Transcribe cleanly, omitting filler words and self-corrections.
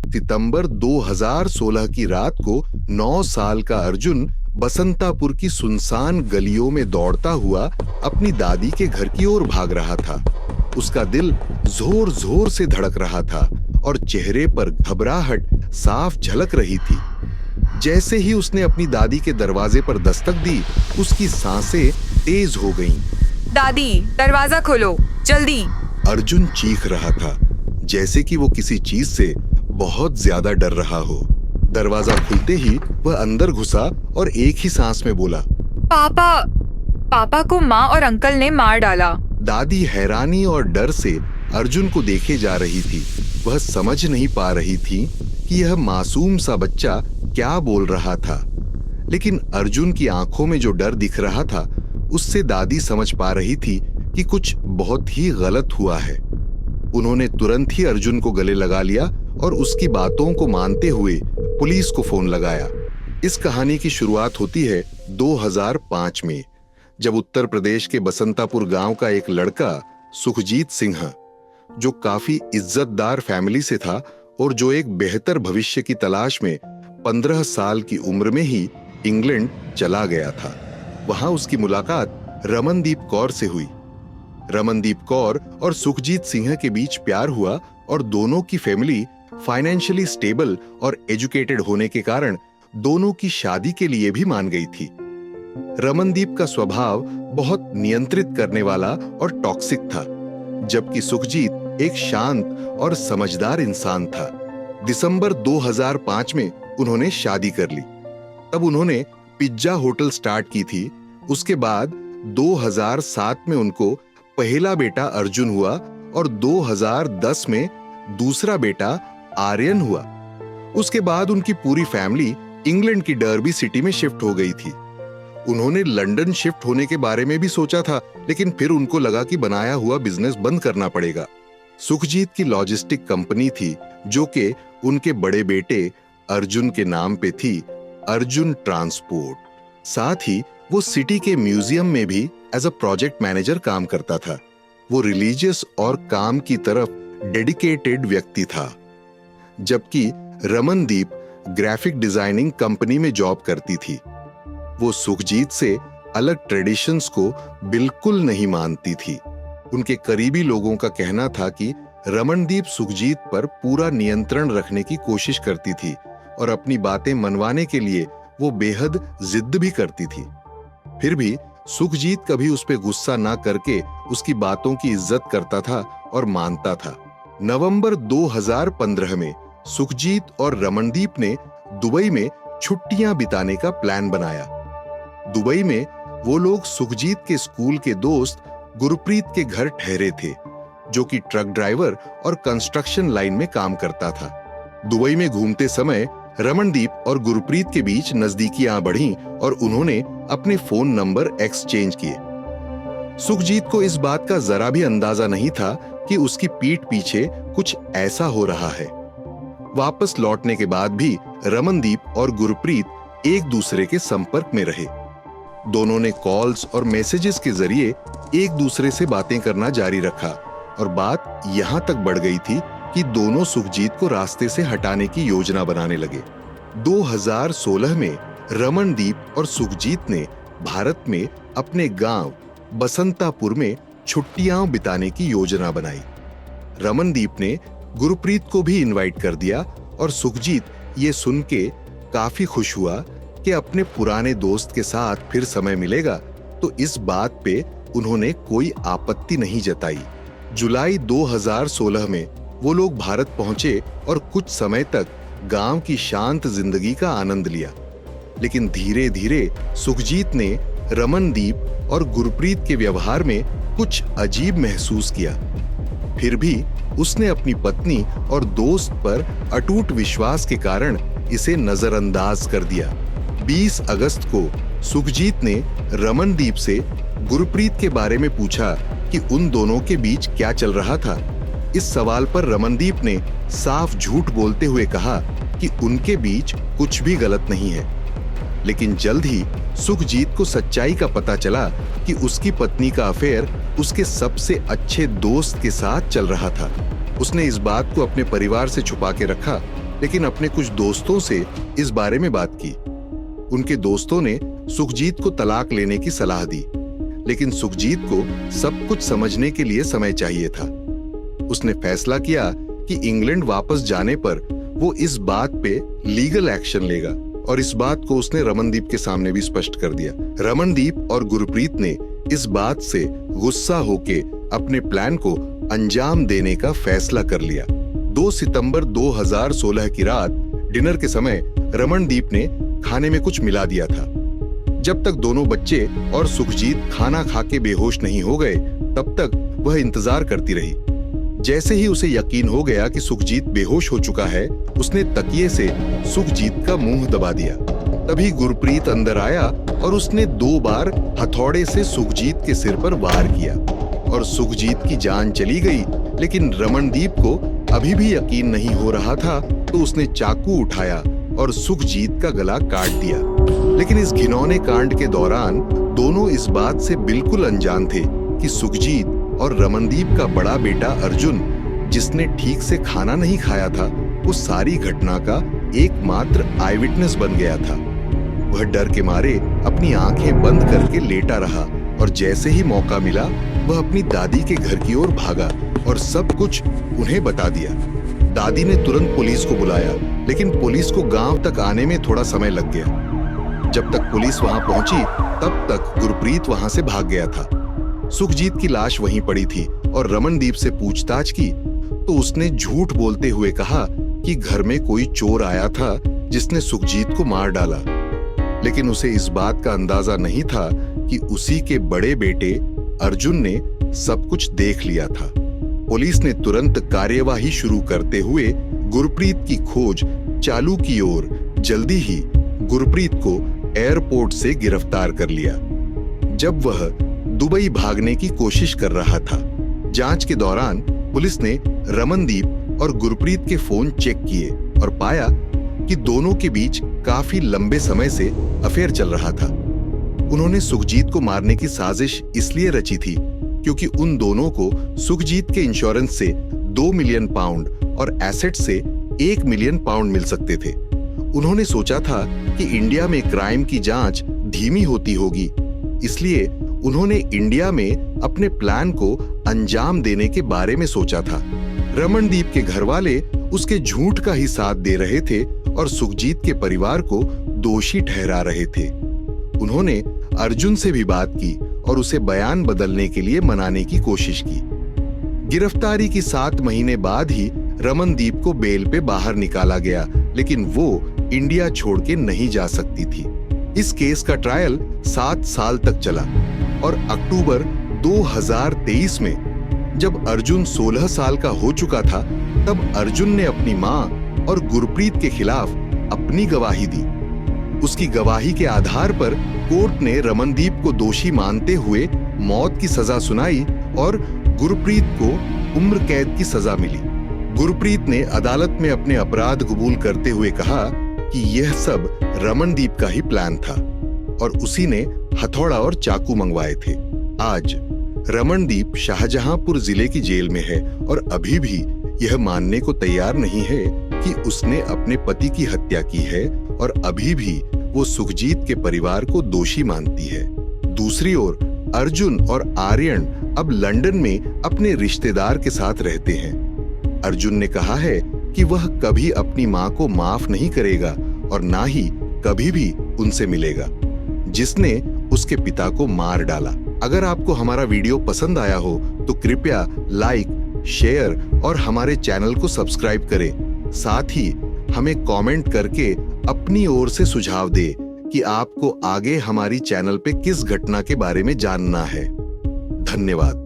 सितंबर 2016 की रात को 9 साल का अर्जुन बसंतापुर की सुनसान गलियों में दौड़ता हुआ अपनी दादी के घर की ओर भाग रहा था। उसका दिल जोर जोर से धड़क रहा था और चेहरे पर घबराहट साफ झलक रही थी। जैसे ही उसने अपनी दादी के दरवाजे पर दस्तक दी, उसकी सांसें तेज हो गईं। दादी, दरवाजा खोलो, जल्दी। अर्जुन चीख रहा था, जैसे कि वो किसी चीज से बहुत ज्यादा डर रहा हो। दरवाजा खुलते ही वह अंदर घुसा और एक ही सांस में बोला, पापा को माँ और अंकल ने मार डाला। दादी हैरानी और डर से अर्जुन को देखे जा रही थी। वह समझ नहीं पा रही थी कि यह मासूम सा बच्चा क्या बोल रहा था, लेकिन अर्जुन की आंखों में जो डर दिख रहा था, उससे दादी समझ पा रही थी कि कुछ बहुत ही गलत हुआ है। उन्होंने तुरंत ही अर्जुन को गले लगा लिया और उसकी बातों को मानते हुए पुलिस को फोन लगाया। इस कहानी की शुरुआत होती है 2005 में, जब उत्तर प्रदेश के बसंतापुर गांव का एक लड़का सुखजीत सिंह, जो काफी इज्जतदार फैमिली से था और जो एक बेहतर भविष्य की तलाश में 15 साल की उम्र में ही इंग्लैंड चला गया था। वहां उसकी मुलाकात रमनदीप कौर से हुई। रमनदीप कौर और सुखजीत सिंह के बीच प्यार हुआ और दोनों की फैमिली फाइनेंशियली स्टेबल और एजुकेटेड होने के कारण दोनों की शादी के लिए भी मान गई थी। रमनदीप का स्वभाव बहुत नियंत्रित करने वाला और टॉक्सिक था, जबकि सुखजीत एक शांत और समझदार इंसान था। दिसंबर 2005 में उन्होंने शादी कर ली। तब उन्होंने पिज्जा होटल स्टार्ट की थी। उसके बाद 2007 में उनको पहला बेटा अर्जुन हुआ और 2010 में दूसरा बेटा आर्यन हुआ। उसके बाद उनकी पूरी फैमिली इंग्लैंड की डर्बी सिटी में शिफ्ट हो गई थी। उन्होंने लंदन शिफ्ट होने के बारे में भी सोचा था, लेकिन फिर उनको लगा कि बनाया हुआ बिजनेस बंद करना पड़ेगा। सुखजीत की लॉजिस्टिक कंपनी थी, जो कि उनके बड़े बेटे अर्जुन के नाम पे थी, अर्जुन ट्रांसपोर्ट। साथ ही वो सिटी के म्यूजियम में भी एज अ प्रोजेक्ट मैनेजर काम करता था। वो रिलीजियस और काम की तरफ डेडिकेटेड व्यक्ति था, जबकि रमनदीप ग्राफिक डिजाइनिंग कंपनी में जॉब करती थी। वो सुखजीत से अलग ट्रेडिशंस को बिल्कुल नहीं मानती थी। उनके करीबी लोगों का कहना था कि रमनदीप सुखजीत पर पूरा नियंत्रण रखने की कोशिश करती थी और अपनी बातें मनवाने के लिए वो बेहद जिद भी करती थी। फिर भी सुखजीत कभी उस पे गुस्सा ना करके उसकी बातों की इज्जत करता था और मानता था। नवंबर 2015 में सुखजीत और रमनदीप ने दुबई में छुट्टियां बिताने का प्लान बनाया। दुबई में वो लोग सुखजीत के स्कूल के दोस्त गुरप्रीत के घर ठहरे थे, जो कि ट्रक ड्राइवर और कंस्ट्रक्शन लाइन में काम करता था। दुबई में घूमते समय रमनदीप और गुरप्रीत के बीच नजदीकियां बढ़ीं और उन्होंने अपने फोन नंबर एक्सचेंज किए। सुखजीत को इस बात का जरा भी अंदाजा नहीं था कि उसकी पीठ पीछे कुछ ऐसा हो रहा है। वापस लौटने के बाद भी रमनदीप और गुरप्रीत एक दूसरे के संपर्क में रहे। दोनों ने कॉल्स और मैसेजेस के जरिए एक दूसरे से बातें करना जारी रखा और बात यहां तक बढ़ गई थी कि दोनों सुखजीत को रास्ते से हटाने की योजना बनाने लगे। 2016 में रमनदीप और सुखजीत ने भारत में अपने गांव बसंतापुर में छुट्टियां बिताने की योजना बनाई। रमनदीप ने गुरप्रीत को भी इनवाइट कर दिया और सुखजीत ये सुन के काफी खुश हुआ कि अपने पुराने दोस्त के साथ फिर समय मिलेगा, तो इस बात पे उन्होंने कोई आपत्ति नहीं जताई। जुलाई 2016 में वो लोग भारत पहुंचे और कुछ समय तक गांव की शांत जिंदगी का आनंद लिया। लेकिन धीरे धीरे सुखजीत ने रमनदीप और गुरप्रीत के व्यवहार में कुछ अजीब महसूस किया। फिर भी उसने अपनी पत्नी और दोस्त पर अटूट विश्वास के कारण इसे नजरअंदाज कर दिया। 20 अगस्त को सुखजीत ने रमनदीप से गुरप्रीत के बारे में पूछा कि उन दोनों के बीच क्या चल रहा था। इस सवाल पर रमनदीप ने साफ झूठ बोलते हुए कहा कि उनके बीच कुछ भी गलत नहीं है। लेकिन जल्द ही सुखजीत को सच्चाई का पता चला कि उसकी पत्नी का अफेयर उसके सबसे अच्छे दोस्त के साथ चल रहा था। उसने इस बात को अपने परिवार से छुपा के रखा, लेकिन अपने कुछ दोस्तों से इस बारे में बात की। उनके दोस्तों ने सुखजीत को तलाक लेने की सलाह दी, लेकिन सुखजीत को सब कुछ समझने के लिए समय चाहिए था। उसने फैसला किया कि इंग्लैंड वापस जाने पर वो इस बात पे लीगल एक्शन लेगा, और इस बात को उसने रमनदीप के सामने भी स्पष्ट कर दिया। रमनदीप और गुरप्रीत ने इस बात से गुस्सा होके अपने प्लान को अंजाम देने का फैसला कर लिया। 2 सितंबर 2016 की रात डिनर के समय रमनदीप ने खाने में कुछ मिला दिया था। जब तक दोनों बच्चे और सुखजीत खाना खा के बेहोश नहीं हो गए, तब तक वह इंतजार करती रही। जैसे ही उसे यकीन हो गया कि सुखजीत बेहोश हो चुका है, उसने तकिए से सुखजीत का मुंह दबा दिया। तभी गुरप्रीत अंदर आया और उसने 2 बार हथौड़े से सुखजीत के सिर पर वार किया और सुखजीत की जान चली गई। लेकिन रमनदीप को अभी भी यकीन नहीं हो रहा था, तो उसने चाकू उठाया और सुखजीत का गला काट दिया। लेकिन इस घिनौने कांड के दौरान दोनों इस बात से बिल्कुल अनजान थे कि सुखजीत और रमनदीप का बड़ा बेटा अर्जुन, जिसने ठीक से खाना नहीं खाया था, उस सारी घटना का एकमात्र आई विटनेस बन गया था। वह डर के मारे अपनी आंखें बंद करके लेटा रहा और जैसे ही मौका मिला वह अपनी दादी के घर की ओर भागा और सब कुछ उन्हें बता दिया। दादी ने तुरंत पुलिस को बुलाया, लेकिन पुलिस को गांव तक आने में थोड़ा समय लग गया। जब तक पुलिस वहां पहुंची, तब तक गुरप्रीत वहां से भाग गया था। सुखजीत की लाश वहीं पड़ी थी और रमनदीप से पूछताछ की तो उसने झूठ बोलते हुए कहा कि घर में कोई चोर आया था जिसने सुखजीत को मार डाला। लेकिन उसे इस बात का अंदाजा नहीं था कि उसी के बड़े बेटे अर्जुन ने सब कुछ देख लिया था। पुलिस ने तुरंत कार्यवाही शुरू करते हुए गुरप्रीत की खोज चालू की और जल्दी ही गुरप्रीत को एयरपोर्ट से गिरफ्तार कर लिया, जब वह दुबई भागने की कोशिश कर रहा था। जांच के दौरान पुलिस ने रमनदीप और गुरप्रीत के फोन चेक किए और पाया कि दोनों के बीच काफी लंबे समय से अफेयर चल रहा था। उन्होंने सुखजीत को मारने की साजिश इसलिए रची थी क्योंकि उन दोनों को सुखजीत के इंश्योरेंस से 2 मिलियन पाउंड और एसेट से 1 मिलियन पाउंड मिल सकते थे। उन्होंने सोचा था कि इंडिया में क्राइम की जांच धीमी होती होगी, इसलिए उन्होंने इंडिया में अपने प्लान को अंजाम देने के बारे में सोचा था। रमनदीप के घर वाले उसके झूठ का ही साथ दे रहे थे और सुखजीत के परिवार को दोषी ठहरा रहे थे। उन्होंने अर्जुन से भी बात की और उसे बयान बदलने के लिए मनाने की कोशिश की। गिरफ्तारी की 7 महीने बाद ही रमनदीप को बेल पे बाहर निकाला गया, लेकिन वो इंडिया छोड़ के नहीं जा सकती थी। इस केस का ट्रायल 7 साल तक चला और अक्टूबर 2023 में जब अर्जुन 16 साल का हो चुका था, तब अर्जुन ने अपनी मां और गुरप्रीत के खिलाफ अपनी गवाही दी। उसकी गवाही के आधार पर कोर्ट ने रमनदीप को दोषी मानते हुए मौत की सजा सुनाई और गुरप्रीत को उम्र कैद की सजा मिली। गुरप्रीत ने अदालत में अपने अपराध कबूल करते हुए कहा कि यह सब रमनदीप का ही प्लान था और उसी ने हथौड़ा और चाकू मंगवाए थे। आज रमनदीप शाहजहांपुर जिले की जेल में है और अभी भी यह मानने को तैयार नहीं है कि उसने अपने पति की हत्या की है और अभी भी वो सुखजीत के परिवार को दोषी मानती है। दूसरी ओर अर्जुन और आर्यन अब लंदन में अपने रिश्तेदार के साथ रहते हैं। अर्जुन ने कहा है कि वह कभी अपनी मां को माफ नहीं करेगा और ना ही कभी भी उनसे मिलेगा, जिसने उसके पिता को मार डाला। अगर आपको हमारा वीडियो पसंद आया हो तो कृपया लाइक, शेयर और हमारे चैनल को सब्सक्राइब करें। साथ ही हमें कमेंट करके अपनी ओर से सुझाव दें कि आपको आगे हमारी चैनल पे किस घटना के बारे में जानना है। धन्यवाद।